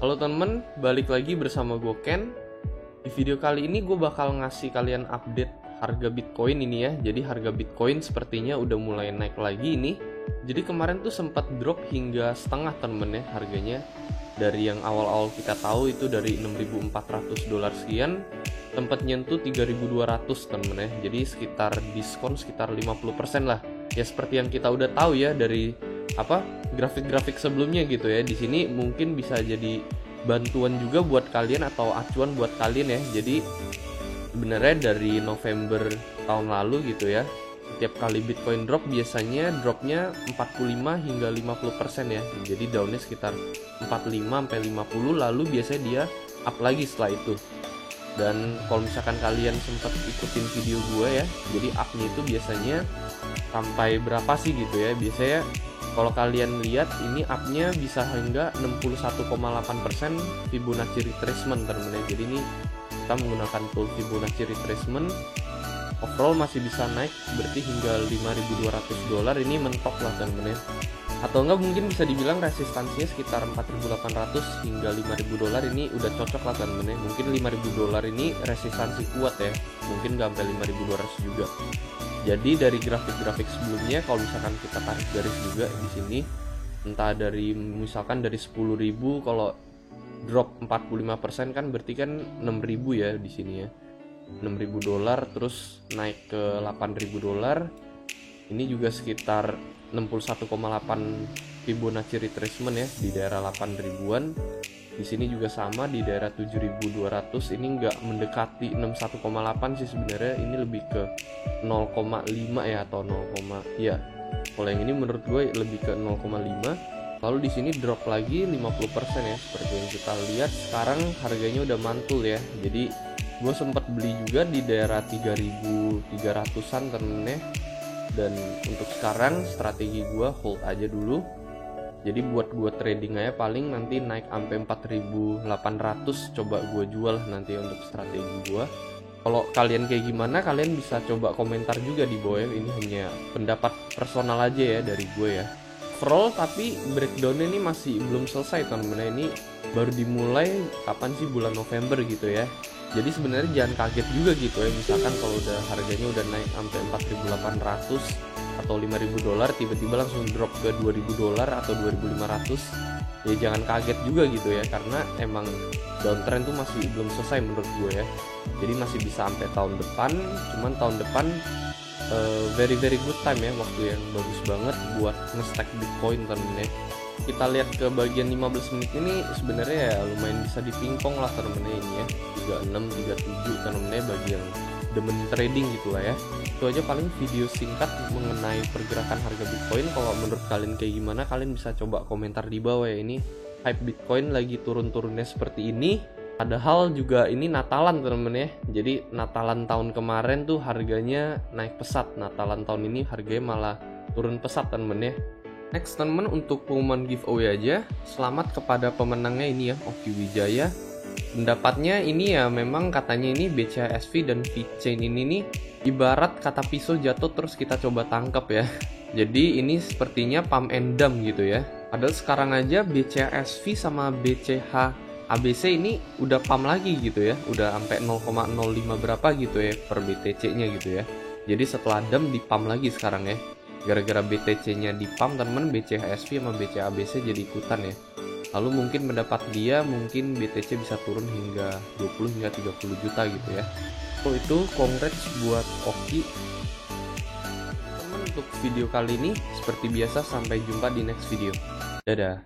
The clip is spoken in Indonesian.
Halo temen, balik lagi bersama gue Ken. Di video kali ini gue bakal ngasih kalian update harga Bitcoin ini ya. Jadi harga Bitcoin sepertinya udah mulai naik lagi ini. Jadi kemarin tuh sempat drop hingga setengah temen ya harganya. Dari yang awal-awal kita tahu itu dari 6.400 dolar sekian, tempat nyentuh 3.200 temen ya. Jadi sekitar diskon sekitar 50% lah. Ya seperti yang kita udah tahu ya dari grafik-grafik sebelumnya gitu ya. Di sini mungkin bisa jadi bantuan juga buat kalian atau acuan buat kalian ya. Jadi sebenarnya dari November tahun lalu gitu ya, setiap kali Bitcoin drop biasanya dropnya 45 hingga 50% ya. Jadi downnya sekitar 45 sampai 50, lalu biasanya dia up lagi setelah itu. Dan kalau misalkan kalian sempat ikutin video gue ya, jadi upnya itu biasanya sampai berapa sih gitu ya. Biasanya kalau kalian lihat ini up-nya bisa hingga 61,8% Fibonacci retracement teman-teman. Jadi ini kita menggunakan tool Fibonacci retracement. Overall masih bisa naik berarti hingga 5.200 dolar, ini mentok lah teman-teman. Atau enggak mungkin bisa dibilang resistansinya sekitar 4.800 hingga 5.000 dolar, ini udah cocok lah teman-teman. Mungkin 5.000 dolar ini resistansi kuat ya. Mungkin nggak sampai 5.200 juga. Jadi dari grafik-grafik sebelumnya kalau misalkan kita tarik garis juga di sini, entah dari misalkan dari 10.000 kalau drop 45% kan berarti kan 6.000 ya di sini ya. 6.000 dolar terus naik ke 8.000 dolar. Ini juga sekitar 61,8 Fibonacci retracement ya di daerah 8.000-an. Di sini juga sama di daerah 7.200, ini nggak mendekati 61,8 sih sebenarnya, ini lebih ke 0,5 ya atau 0, ya. Kalau yang ini menurut gue lebih ke 0,5. Lalu di sini drop lagi 50% ya, seperti yang kita lihat sekarang harganya udah mantul ya. Jadi gue sempat beli juga di daerah 3.300-an temennya. Dan untuk sekarang strategi gue hold aja dulu. Jadi buat gue trading aja paling nanti naik sampai 4.800 coba gue jual nanti untuk strategi gue. Kalau kalian kayak gimana, kalian bisa coba komentar juga di bawah ya. Ini hanya pendapat personal aja ya dari gue ya. Overall tapi breakdownnya ini masih belum selesai teman-teman. Ini baru dimulai kapan sih, bulan November gitu ya. Jadi sebenarnya jangan kaget juga gitu ya. Misalkan kalau udah harganya udah naik sampai 4.800 atau 5.000 dolar, tiba-tiba langsung drop ke 2.000 dolar atau 2.500, ya jangan kaget juga gitu ya, karena emang downtrend tuh masih belum selesai menurut gue ya. Jadi masih bisa sampai tahun depan, cuman tahun depan very good time ya, waktu yang bagus banget buat nge-stack Bitcoin temen-temen ya. Kita lihat ke bagian 15 menit ini sebenarnya ya lumayan bisa dipingpong lah temen-temen ini ya, 36, 37 temen-temen ya, bagi yang demen trading gitu lah ya. Itu aja paling video singkat mengenai pergerakan harga Bitcoin. Kalau menurut kalian kayak gimana, kalian bisa coba komentar di bawah ya. Ini hype Bitcoin lagi turun-turunnya seperti ini, padahal juga ini Natalan temen-temen ya. Jadi Natalan tahun kemarin tuh harganya naik pesat, Natalan tahun ini harganya malah turun pesat temen-temen ya. Next temen-temen, untuk pengumuman giveaway aja. Selamat kepada pemenangnya ini ya, Oki Wijaya. Pendapatnya ini ya, memang katanya ini BCA-SV dan VeChain ini nih ibarat kata pisau jatuh terus kita coba tangkap ya. Jadi ini sepertinya pump and dump gitu ya. Padahal sekarang aja BCA-SV sama BCH ABC ini udah pump lagi gitu ya. Udah sampai 0,05 berapa gitu ya per BTC-nya gitu ya. Jadi setelah dump di pump lagi sekarang ya. Gara-gara BTC-nya di pump teman-teman, BCA-SV sama BCA-ABC jadi ikutan ya. Lalu mungkin mendapat dia, mungkin BTC bisa turun hingga 20 hingga 30 juta gitu ya. So itu congrats buat Oki. Teman, untuk video kali ini seperti biasa, sampai jumpa di next video. Dadah.